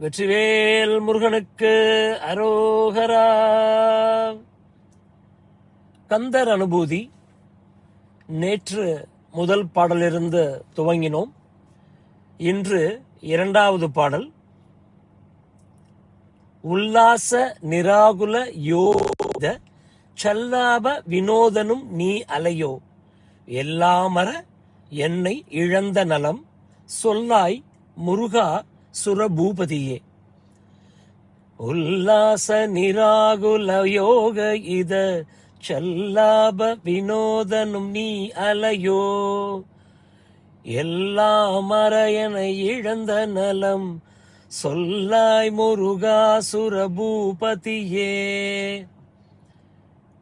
வெற்றிவேல் முருகனுக்கு அரோகரா. கந்தர் அனுபூதி நேற்று முதல் பாடலிருந்து துவங்கினோம். இன்று இரண்டாவது பாடல். உல்லாச நிராகுல யோத சல்லாப வினோதனும் நீ அலையோ, எல்லாமர என்னை இழந்த நலம் சொல்லாய் முருகா சுரபூபதியே. உல்லாச நிராகுல யோக இத சல்லாப வினோதனும் நீ அலையோ, எல்லாமர என்னை இழந்த நலம் சொல்லாய் முருகா சுரபூபதியே.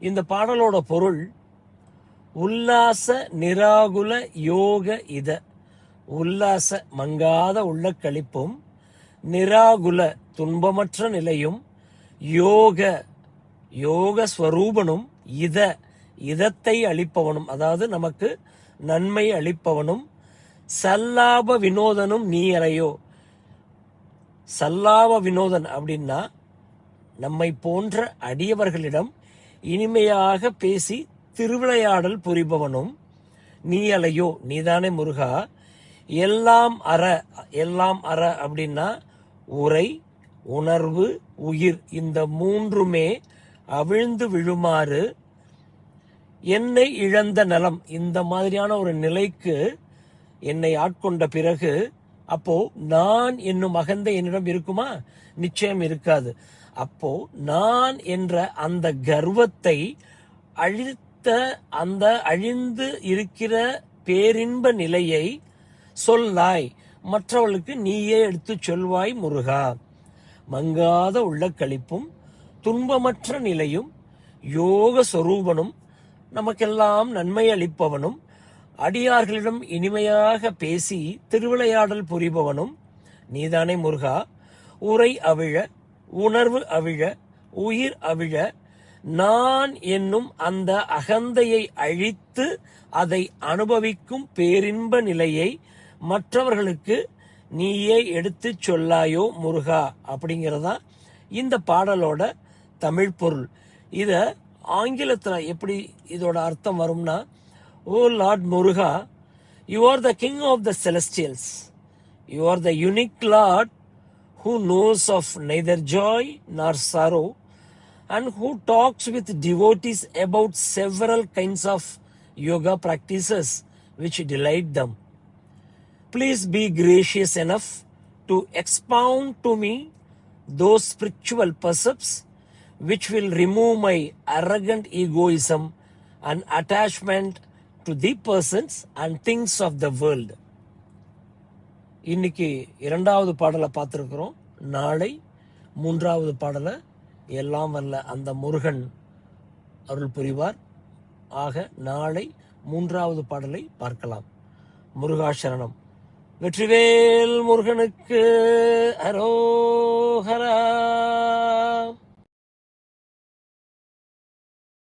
இந்த பாடலோட பொருள், உல்லாச நிராகுல யோக இத, உல்லாச மங்காத உள்ள களிப்பும், நிராகுல துன்பமற்ற நிலையும், யோக யோக ஸ்வரூபனும், இதத்தை அளிப்பவனும், அதாவது நமக்கு நன்மை அளிப்பவனும், சல்லாப வினோதனும் நீ அலையோ. சல்லாப வினோதன் அப்படின்னா நம்மை போன்ற அடியவர்களிடம் இனிமையாக பேசி திருவிளையாடல் புரிபவனும், நீ அலையோ நீதானே முருகா. எல்லாம் அற அப்படின்னா உரை, உணர்வு, உயிர், இந்த மூன்றுமே அவிழ்ந்து விழுமாறு என்னை இழந்த நலம், இந்த மாதிரியான ஒரு நிலைக்கு என்னை ஆட்கொண்ட பிறகு, அப்போ நான் என்னும் அகந்தை என்னிடம் இருக்குமா? நிச்சயம் இருக்காது. அப்போ நான் என்ற அந்த கர்வத்தை அழித்த, அந்த அழிந்து இருக்கிற பேரின்ப நிலையை சொல்லாய், மற்றவர்களுக்கு நீயே எடுத்து சொல்வாய் முருகா. மங்காத உள்ள களிப்பும் துன்பமற்ற நிலையும் யோக சொரூபனும் நமக்கெல்லாம் நன்மை அளிப்பவனும் அடியார்களிடம் இனிமையாக பேசி திருவிளையாடல் புரிபவனும் நீதானே முருகா. உரை அவிழ, உணர்வு அவிழ, உயிர் அவிழ, நான் என்னும் அந்த அகந்தையை அழித்து அதை அனுபவிக்கும் பேரின்ப நிலையை மற்றவர்களுக்கு நீயே எடுத்து சொல்லாயோ முருகா. அப்படிங்கிறதா இந்த பாடலோட தமிழ் பொருள். இத ஆங்கிலத்துல எப்படி இதோட அர்த்தம் வரும்னா, O Lord Muruga, you are the king of the celestials, you are the unique lord who knows of neither joy nor sorrow, and who talks with devotees about several kinds of yoga practices which delight them. Please be gracious enough to expound to me those spiritual precepts which will remove my arrogant egoism and attachment to the persons and things of the world. இன்னைக்கு இரண்டாவது பாடலை பார்த்துருக்கிறோம். நாளை மூன்றாவது பாடலை எல்லாம் வல்ல அந்த முருகன் அருள் புரிவார். ஆக நாளை மூன்றாவது பாடலை பார்க்கலாம். முருகாசரணம். வெற்றிவேல் முருகனுக்கு அரோகரா.